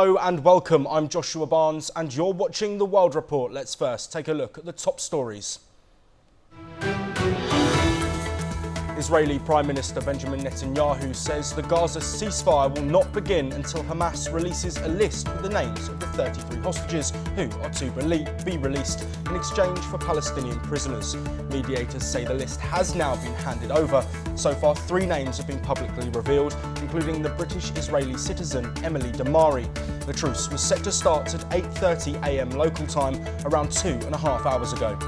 Hello and welcome, I'm Joshua Barnes and you're watching The World Report. Let's first take a look at the top stories. Israeli Prime Minister Benjamin Netanyahu says the Gaza ceasefire will not begin until Hamas releases a list with the names of the 33 hostages who are to be released in exchange for Palestinian prisoners. Mediators say the list has now been handed over. So far, 3 names have been publicly revealed, including the British-Israeli citizen Emily Damari. The truce was set to start at 8:30 a.m. local time around 2.5 hours ago.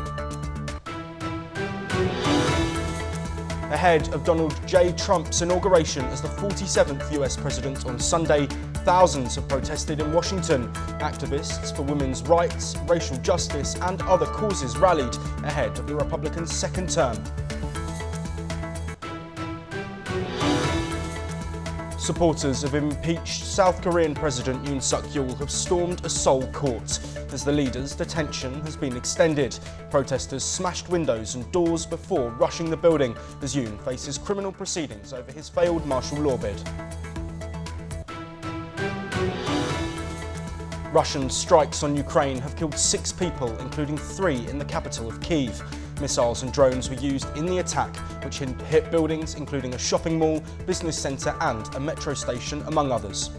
Ahead of Donald J. Trump's inauguration as the 47th US president on Sunday, thousands have protested in Washington. Activists for women's rights, racial justice and other causes rallied ahead of the Republicans' second term. Supporters of impeached South Korean President Yoon Suk-yeol have stormed a Seoul court. As the leader's detention has been extended, protesters smashed windows and doors before rushing the building as Yoon faces criminal proceedings over his failed martial law bid. Russian strikes on Ukraine have killed 6 people, including 3 in the capital of Kyiv. Missiles and drones were used in the attack, which hit buildings including a shopping mall, business centre and a metro station, among others.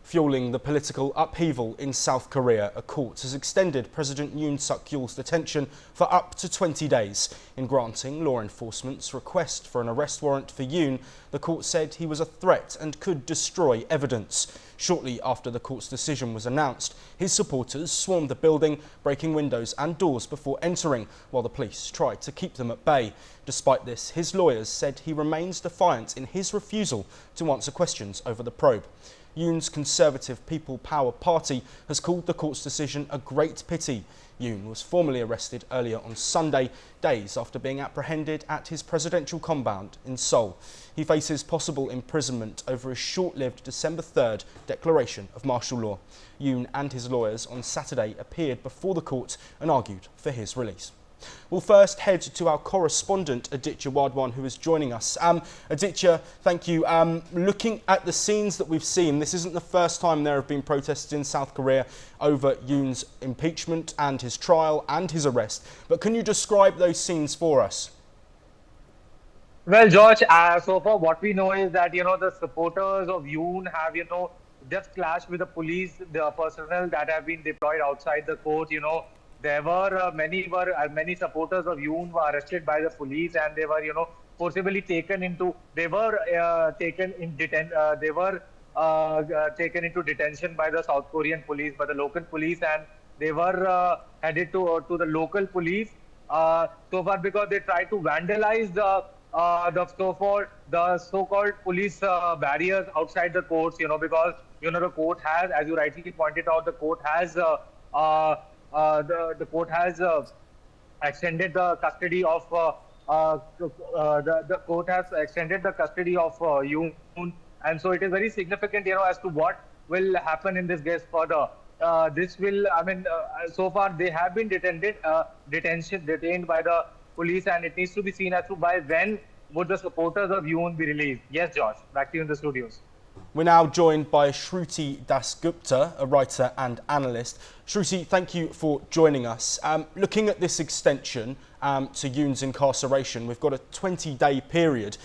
Fueling the political upheaval in South Korea, a court has extended President Yoon Suk-yeol's detention for up to 20 days. In granting law enforcement's request for an arrest warrant for Yoon, the court said he was a threat and could destroy evidence. Shortly after the court's decision was announced, his supporters swarmed the building, breaking windows and doors before entering, while the police tried to keep them at bay. Despite this, his lawyers said he remains defiant in his refusal to answer questions over the probe. Yoon's Conservative People Power Party has called the court's decision a great pity. Yoon was formally arrested earlier on Sunday, days after being apprehended at his presidential compound in Seoul. He faces possible imprisonment over his short-lived December 3rd declaration of martial law. Yoon and his lawyers on Saturday appeared before the court and argued for his release. We'll first head to our correspondent Aditya Wadwan, who is joining us. Aditya, thank you. Looking at the scenes that we've seen, this isn't the first time there have been protests in South Korea over Yoon's impeachment and his trial and his arrest. But can you describe those scenes for us? Well, George, so far what we know is that, the supporters of Yoon have, just clashed with the police, the personnel that have been deployed outside the court. There were many supporters of Yoon were arrested by the police, and they were forcibly taken into taken into detention by the South Korean police, by the local police, and they were headed to the local police so far because they tried to vandalize the so-called police barriers outside the courts, because the court has, as you rightly pointed out, the court has extended the custody of the court has extended the custody of Yoon, and so it is very significant, as to what will happen in this case further. So far they have been detained by the police, and it needs to be seen as to by when would the supporters of Yoon be released. Yes, Josh, back to you in the studios. We're now joined by Shruti Dasgupta, a writer and analyst. Shruti, thank you for joining us. Looking at this extension to Yoon's incarceration, we've got a 20-day period.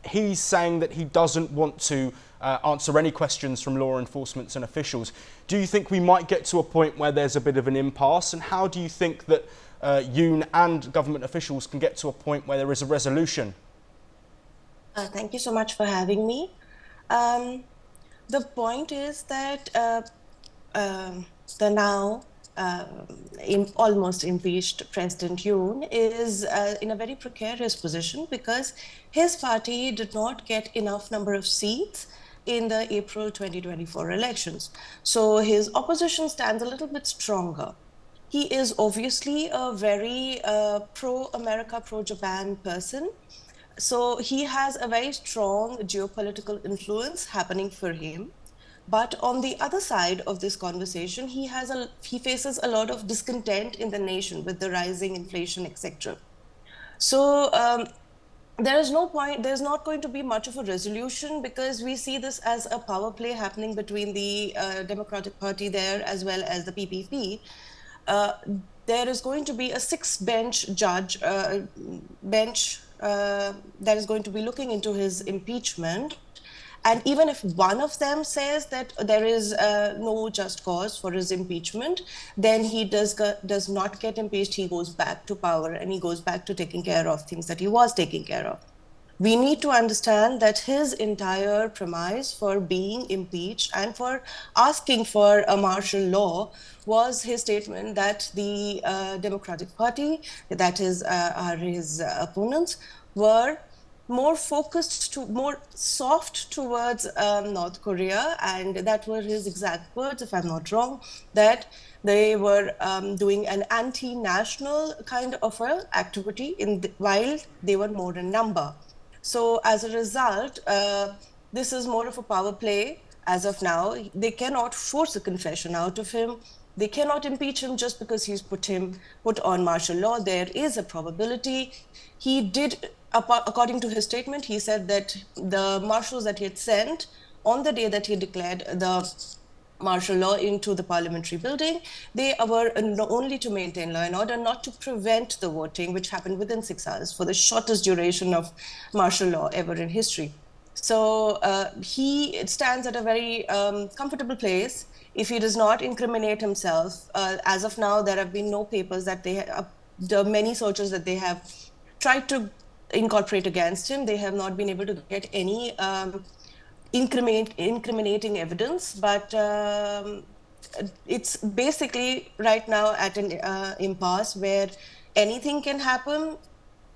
He's saying that he doesn't want to answer any questions from law enforcement and officials. Do you think we might get to a point where there's a bit of an impasse? And how do you think that Yoon and government officials can get to a point where there is a resolution? Thank you so much for having me. The point is that the now almost impeached President Yoon is in a very precarious position because his party did not get enough number of seats in the April 2024 elections. So his opposition stands a little bit stronger. He is obviously a very pro-America, pro-Japan person. So he has a very strong geopolitical influence happening for him. But on the other side of this conversation, he faces a lot of discontent in the nation with the rising inflation, etc. So there is no point, there's not going to be much of a resolution, because we see this as a power play happening between the Democratic Party there as well as the PPP. There is going to be a six-bench bench that is going to be looking into his impeachment. And even if one of them says that there is no just cause for his impeachment, then he does not get impeached. He goes back to power and he goes back to taking care of things that he was taking care of. We need to understand that his entire premise for being impeached and for asking for a martial law was his statement that the Democratic Party, that is, are his opponents, were more focused more soft towards North Korea, and that were his exact words, if I'm not wrong, that they were doing an anti-national kind of activity while they were more in number. So as a result, this is more of a power play as of now. They cannot force a confession out of him. They cannot impeach him just because he's put on martial law. There is a probability. He did, according to his statement, he said that the marshals that he had sent on the day that he declared the martial law into the parliamentary building, they were only to maintain law and order, not to prevent the voting, which happened within 6 hours, for the shortest duration of martial law ever in history. So he stands at a very comfortable place. If he does not incriminate himself, as of now, there have been no papers that the many searches that they have tried to incorporate against him, they have not been able to get any incriminating evidence, but it's basically right now at an impasse where anything can happen,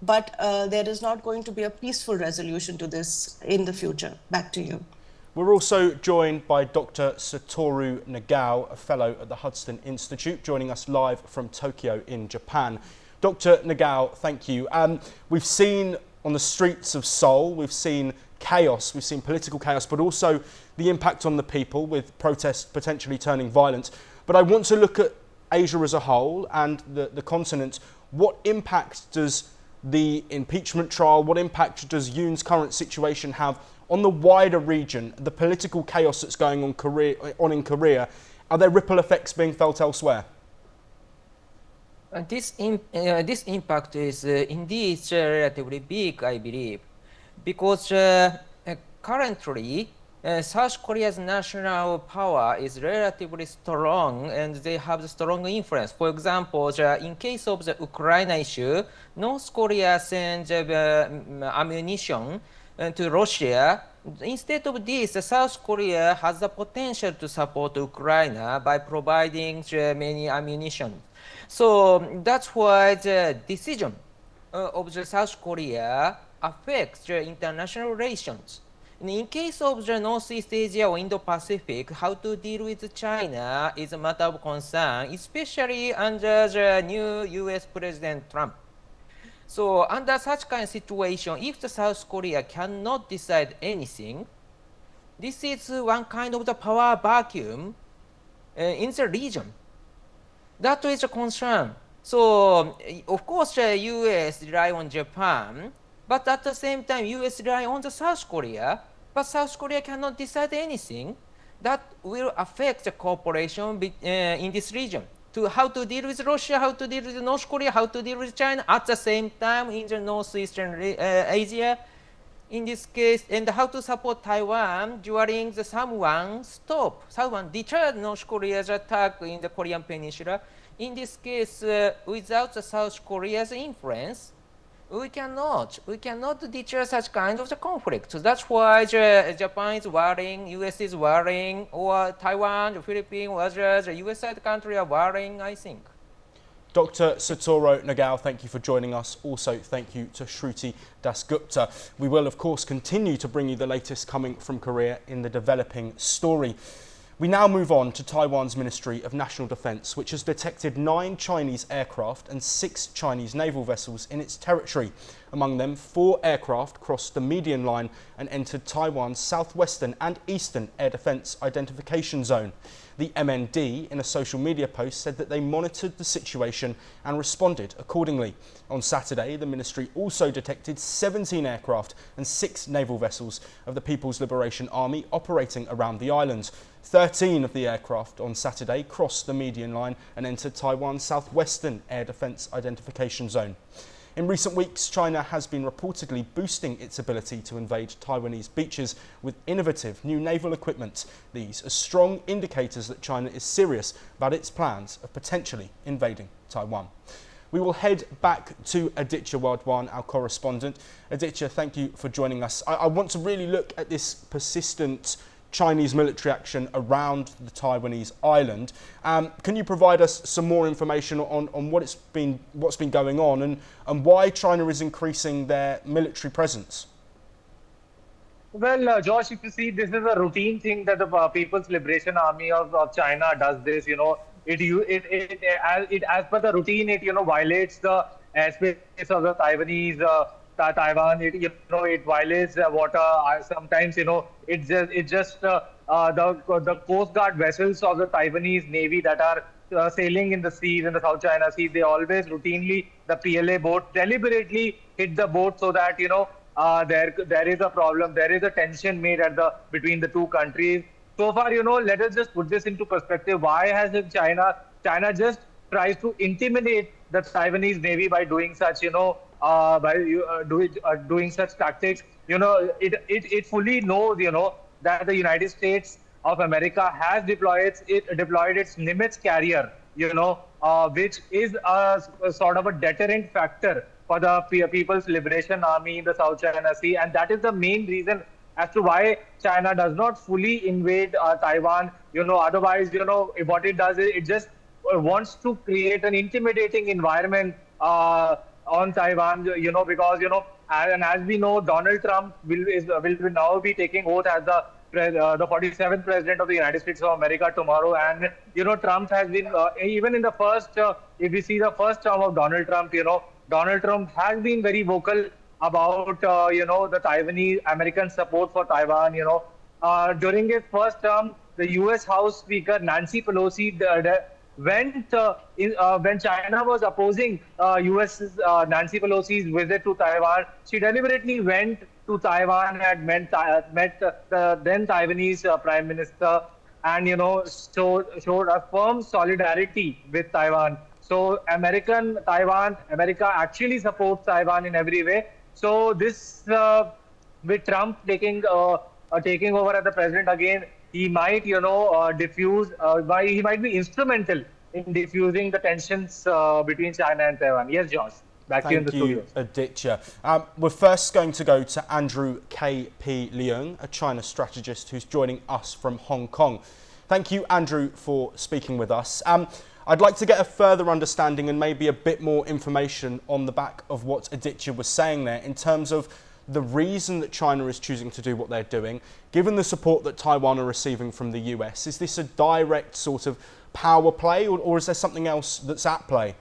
but there is not going to be a peaceful resolution to this in the future. Back to you. We're also joined by Dr. Satoru Nagao, a fellow at the Hudson Institute, joining us live from Tokyo in Japan. Dr. Nagao, thank you. We've seen on the streets of Seoul, we've seen chaos, we've seen political chaos, but also the impact on the people, with protests potentially turning violent. But I want to look at Asia as a whole and the continent. What impact does the impeachment trial, what impact does Yoon's current situation have on the wider region, the political chaos that's going on in Korea? Are there ripple effects being felt elsewhere? This impact is indeed relatively big, I believe, because currently South Korea's national power is relatively strong and they have a strong influence. For example, in case of the Ukraine issue, North Korea sends ammunition to Russia. Instead of this, South Korea has the potential to support Ukraine by providing many ammunition. So that's why the decision of the South Korea affects the international relations. And in case of the Northeast Asia or Indo-Pacific, how to deal with China is a matter of concern, especially under the new US President Trump. So under such kind of situation, if the South Korea cannot decide anything, this is one kind of the power vacuum in the region. That is a concern. So of course the US rely on Japan, but at the same time US rely on the South Korea, but South Korea cannot decide anything. That will affect the cooperation in this region. To how to deal with Russia, how to deal with North Korea, how to deal with China at the same time in the Northeastern Asia, in this case, and how to support Taiwan during the someone deterred North Korea's attack in the Korean Peninsula. In this case, without the South Korea's influence, we cannot deter such kind of the conflict. So that's why Japan is worrying, US is worrying, or Taiwan, the Philippines, or the US side country are worrying, I think. Dr. Satoru Nagao, thank you for joining us. Also, thank you to Shruti Dasgupta. We will, of course, continue to bring you the latest coming from Korea in the developing story. We now move on to Taiwan's Ministry of National Defence, which has detected 9 Chinese aircraft and 6 Chinese naval vessels in its territory. Among them, 4 aircraft crossed the median line and entered Taiwan's southwestern and eastern air defence identification zone. The MND, in a social media post, said that they monitored the situation and responded accordingly. On Saturday, the ministry also detected 17 aircraft and 6 naval vessels of the People's Liberation Army operating around the island. 13 of the aircraft on Saturday crossed the median line and entered Taiwan's southwestern air defence identification zone. In recent weeks, China has been reportedly boosting its ability to invade Taiwanese beaches with innovative new naval equipment. These are strong indicators that China is serious about its plans of potentially invading Taiwan. We will head back to Aditya Wadwan, our correspondent. Aditya, thank you for joining us. I want to really look at this persistent Chinese military action around the Taiwanese island. Can you provide us some more information on what's been going on and why China is increasing their military presence? Well, Josh, if you see, this is a routine thing that the People's Liberation Army of China does this. It as per the routine, it violates the airspace of the Taiwanese. Taiwan, it violates the water. Sometimes, it just the Coast Guard vessels of the Taiwanese Navy that are sailing in the seas in the South China Sea. They always routinely, the PLA boat deliberately hit the boat so that there is a problem. There is a tension made between the two countries. So far, let us just put this into perspective. Why has China just tries to intimidate the Taiwanese Navy by doing such, doing such tactics? It fully knows, that the United States of America has deployed its Nimitz carrier, which is a sort of a deterrent factor for the People's Liberation Army in the South China Sea, and that is the main reason as to why China does not fully invade Taiwan. Otherwise, what it does is it just wants to create an intimidating environment on Taiwan, because, and as we know, Donald Trump will now be taking oath as the 47th president of the United States of America tomorrow. And, Trump has been, even in the first, if we see the first term of Donald Trump, Donald Trump has been very vocal about, the Taiwanese American support for Taiwan. During his first term, the U.S. House Speaker Nancy Pelosi went when China was opposing U.S. Nancy Pelosi's visit to Taiwan. She deliberately went to Taiwan and met the then Taiwanese Prime Minister, and showed a firm solidarity with Taiwan. So America actually supports Taiwan in every way. So this, with Trump taking over as the president again, he might, diffuse. He might be instrumental in diffusing the tensions between China and Taiwan. Yes, Josh. Back to you in the studio. Thank you, Aditya. We're first going to go to Andrew K.P. Leung, a China strategist who's joining us from Hong Kong. Thank you, Andrew, for speaking with us. I'd like to get a further understanding and maybe a bit more information on the back of what Aditya was saying there in terms of the reason that China is choosing to do what they're doing, given the support that Taiwan are receiving from the US. Is this a direct sort of power play, or is there something else that's at play?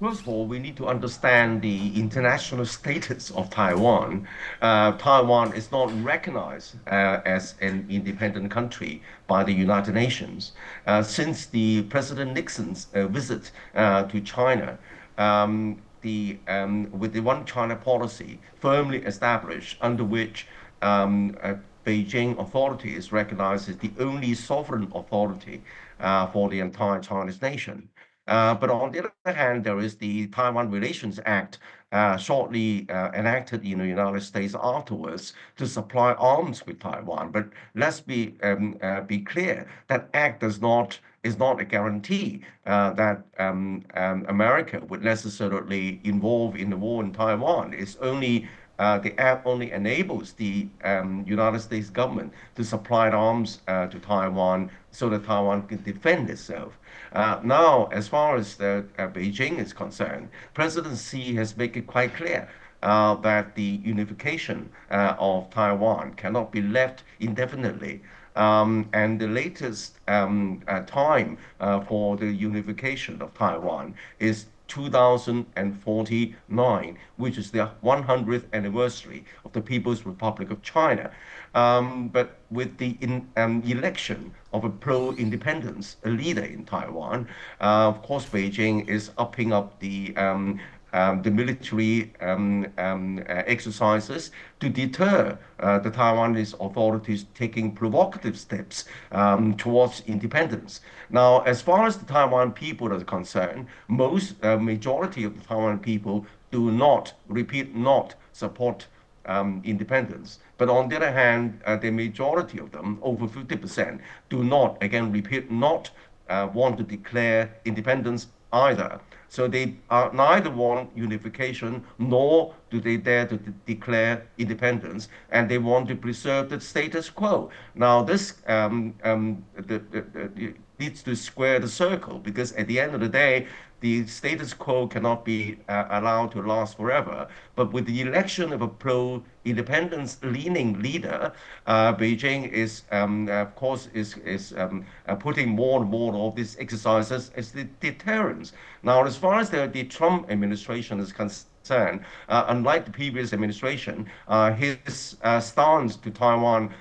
First of all, we need to understand the international status of Taiwan. Taiwan is not recognized as an independent country by the United Nations. Since the President Nixon's visit to China, with the One China policy firmly established, under which Beijing authority is recognized as the only sovereign authority for the entire Chinese nation. But on the other hand, there is the Taiwan Relations Act, shortly enacted in the United States afterwards, to supply arms with Taiwan. But let's be clear, that act is not a guarantee that America would necessarily involve in the war in Taiwan. It's only the act only enables the United States government to supply arms to Taiwan so that Taiwan can defend itself. Now, as far as Beijing is concerned, President Xi has made it quite clear that the unification of Taiwan cannot be left indefinitely. And the latest time for the unification of Taiwan is 2049, which is the 100th anniversary of the People's Republic of China. But with the election of a pro-independence leader in Taiwan, of course, Beijing is upping up the military exercises to deter the Taiwanese authorities taking provocative steps towards independence. Now, as far as the Taiwan people are concerned, most majority of the Taiwan people do not, repeat, not support independence. But on the other hand, the majority of them, over 50%, do not, again, repeat, not want to declare independence either. So they neither want unification nor do they dare to declare independence, and they want to preserve the status quo. Now, this needs to square the circle, because at the end of the day, the status quo cannot be allowed to last forever. But with the election of a pro-independence leaning leader, Beijing is, of course, is putting more and more of these exercises as the deterrence. Now, as far as the Trump administration is concerned, unlike the previous administration, his stance to Taiwan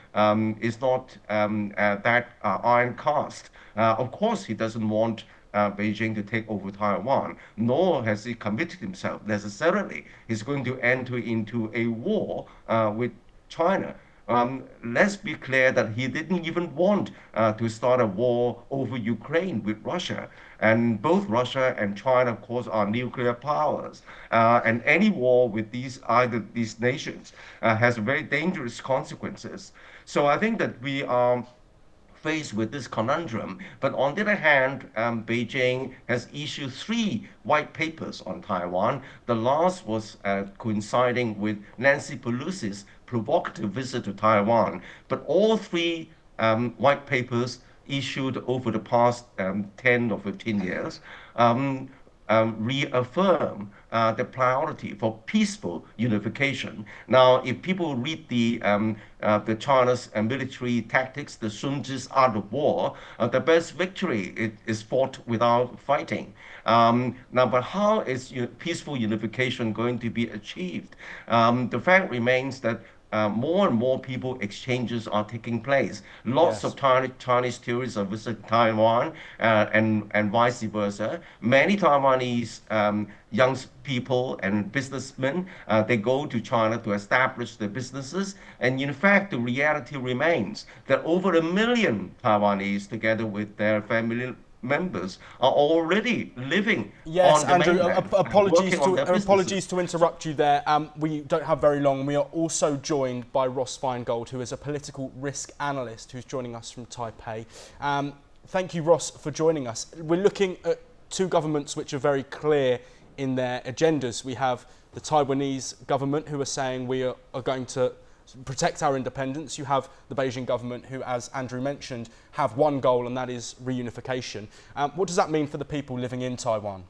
is not that iron cast. Of course, he doesn't want Beijing to take over Taiwan, nor has he committed himself necessarily he's going to enter into a war with China. Let's be clear that he didn't even want to start a war over Ukraine with Russia. And both Russia and China, of course, are nuclear powers. And any war with either these nations has very dangerous consequences. So I think that we are faced with this conundrum. But on the other hand, Beijing has issued 3 white papers on Taiwan. The last was coinciding with Nancy Pelosi's provocative visit to Taiwan. But all 3 white papers issued over the past 10 or 15 years reaffirm the priority for peaceful unification. Now, if people read the China's military tactics, the Sun Tzu's art of war, the best victory is fought without fighting. Now, but how is peaceful unification going to be achieved? The fact remains that more and more people exchanges are taking place. Lots of Chinese tourists are visiting Taiwan and vice versa. Many Taiwanese young people and businessmen, they go to China to establish their businesses. And in fact, the reality remains that over 1 million Taiwanese, together with their family members, are already living yes, on the Andrew, mainland. Apologies to interrupt you there. We don't have very long. We are also joined by Ross Feingold, who is a political risk analyst who's joining us from Taipei. Thank you, Ross, for joining us. We're looking at 2 governments which are very clear in their agendas. We have the Taiwanese government, who are saying we are going to protect our independence. You have the Beijing government, who, as Andrew mentioned, have one goal, and that is reunification. What does that mean for the people living in Taiwan?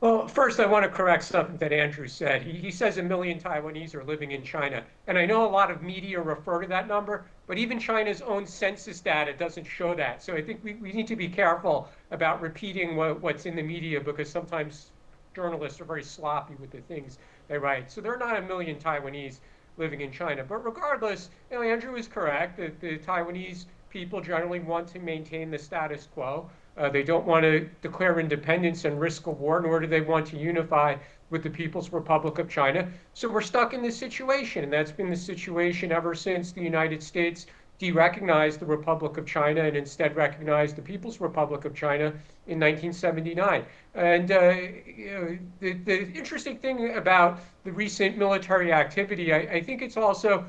Well, first, I want to correct something that Andrew said. He says 1 million Taiwanese are living in China. And I know a lot of media refer to that number, but even China's own census data doesn't show that. So I think we need to be careful about repeating what's in the media, because sometimes journalists are very sloppy with the things they write. So there are not 1 million Taiwanese living in China. But regardless, Andrew is correct that the Taiwanese people generally want to maintain the status quo. They don't want to declare independence and risk a war, nor do they want to unify with the People's Republic of China. So we're stuck in this situation, and that's been the situation ever since the United States de-recognized the Republic of China and instead recognized the People's Republic of China in 1979. And the interesting thing about the recent military activity, I think it's also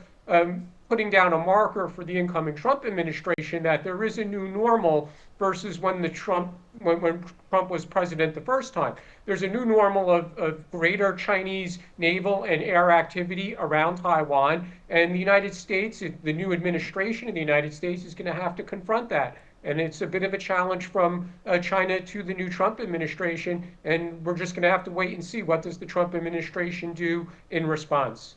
putting down a marker for the incoming Trump administration that there is a new normal versus when Trump was president the first time. There's a new normal of greater Chinese naval and air activity around Taiwan, and the United States, the new administration in the United States, is going to have to confront that. And it's a bit of a challenge from China to the new Trump administration, and we're just going to have to wait and see what does the Trump administration do in response.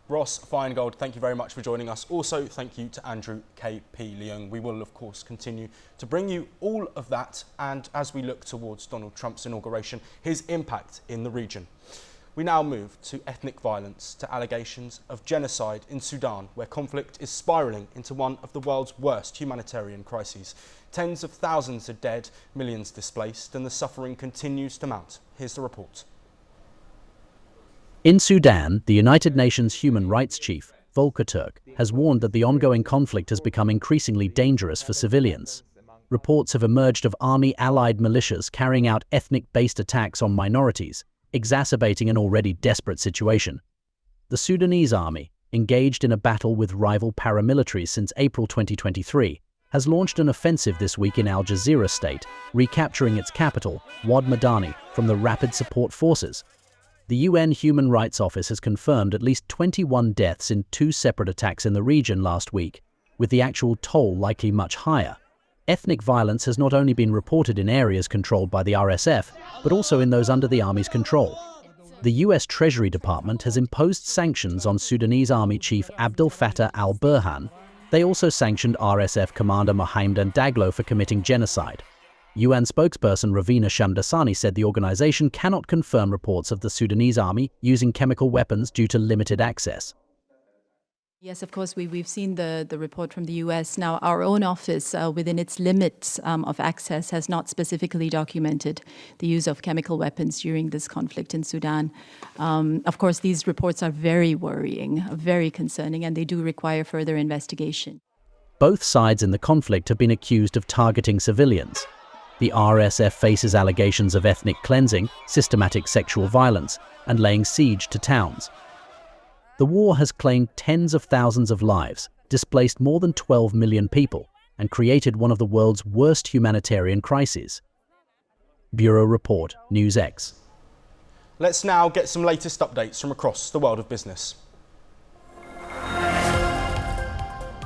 Ross Feingold, thank you very much for joining us. Also, thank you to Andrew K.P. Leung. We will, of course, continue to bring you all of that, and as we look towards Donald Trump's inauguration, his impact in the region. We now move to ethnic violence, to allegations of genocide in Sudan, where conflict is spiralling into one of the world's worst humanitarian crises. Tens of thousands are dead, millions displaced, and the suffering continues to mount. Here's the report. In Sudan, the United Nations Human Rights Chief, Volker Turk, has warned that the ongoing conflict has become increasingly dangerous for civilians. Reports have emerged of army-allied militias carrying out ethnic-based attacks on minorities, exacerbating an already desperate situation. The Sudanese army, engaged in a battle with rival paramilitaries since April 2023, has launched an offensive this week in Al Jazeera state, recapturing its capital, Wad Madani, from the Rapid Support Forces. The UN Human Rights Office has confirmed at least 21 deaths in 2 separate attacks in the region last week, with the actual toll likely much higher. Ethnic violence has not only been reported in areas controlled by the RSF, but also in those under the army's control. The US Treasury Department has imposed sanctions on Sudanese Army Chief Abdel Fattah al-Burhan. They also sanctioned RSF Commander Mohammed Daglo for committing genocide. UN spokesperson Ravina Shamdasani said the organization cannot confirm reports of the Sudanese army using chemical weapons due to limited access. Yes, of course, we've seen the report from the US. Now, our own office, within its limits of access, has not specifically documented the use of chemical weapons during this conflict in Sudan. Of course, these reports are very worrying, very concerning, and they do require further investigation. Both sides in the conflict have been accused of targeting civilians. The RSF faces allegations of ethnic cleansing, systematic sexual violence, and laying siege to towns. The war has claimed tens of thousands of lives, displaced more than 12 million people, and created one of the world's worst humanitarian crises. Bureau Report, NewsX. Let's now get some latest updates from across the world of business.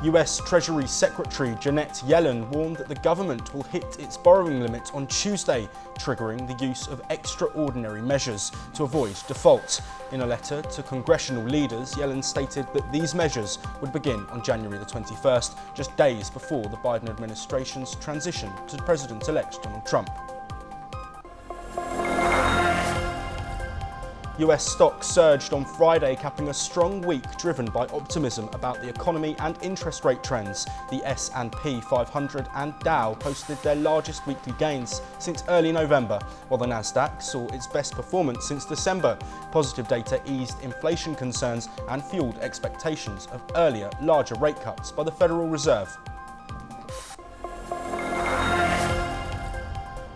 US Treasury Secretary Janet Yellen warned that the government will hit its borrowing limit on Tuesday, triggering the use of extraordinary measures to avoid default. In a letter to congressional leaders, Yellen stated that these measures would begin on January the 21st, just days before the Biden administration's transition to President-elect Donald Trump. US stocks surged on Friday, capping a strong week driven by optimism about the economy and interest rate trends. The S&P 500 and Dow posted their largest weekly gains since early November, while the Nasdaq saw its best performance since December. Positive data eased inflation concerns and fueled expectations of earlier, larger rate cuts by the Federal Reserve.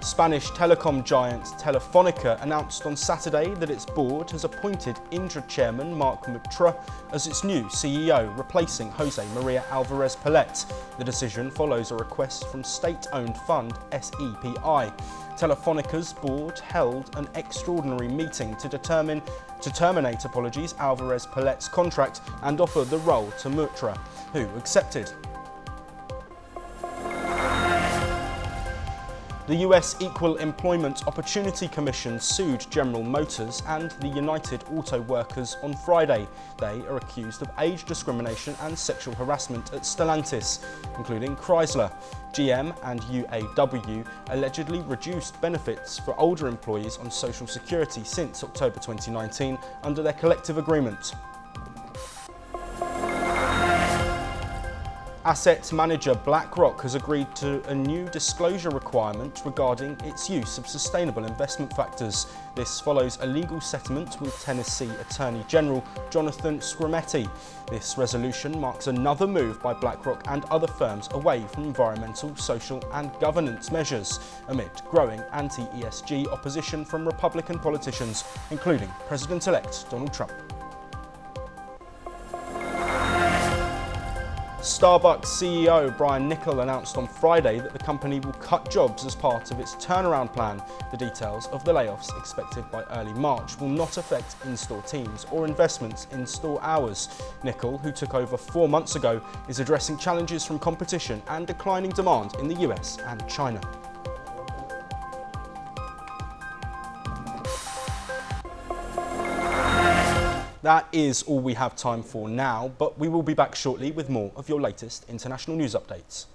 Spanish telecom giant Telefonica announced on Saturday that its board has appointed Indra chairman Marc Mutra as its new CEO, replacing Jose Maria Alvarez Palet. The decision follows a request from state-owned fund SEPI. Telefonica's board held an extraordinary meeting to terminate Alvarez Palet's contract and offer the role to Mutra, who accepted. The US Equal Employment Opportunity Commission sued General Motors and the United Auto Workers on Friday. They are accused of age discrimination and sexual harassment at Stellantis, including Chrysler. GM and UAW allegedly reduced benefits for older employees on Social Security since October 2019 under their collective agreement. Asset manager BlackRock has agreed to a new disclosure requirement regarding its use of sustainable investment factors. This follows a legal settlement with Tennessee Attorney General Jonathan Skrmetti. This resolution marks another move by BlackRock and other firms away from environmental, social and governance measures, amid growing anti-ESG opposition from Republican politicians, including President-elect Donald Trump. Starbucks CEO Brian Niccol announced on Friday that the company will cut jobs as part of its turnaround plan. The details of the layoffs, expected by early March, will not affect in-store teams or investments in store hours. Niccol, who took over 4 months ago, is addressing challenges from competition and declining demand in the US and China. That is all we have time for now, but we will be back shortly with more of your latest international news updates.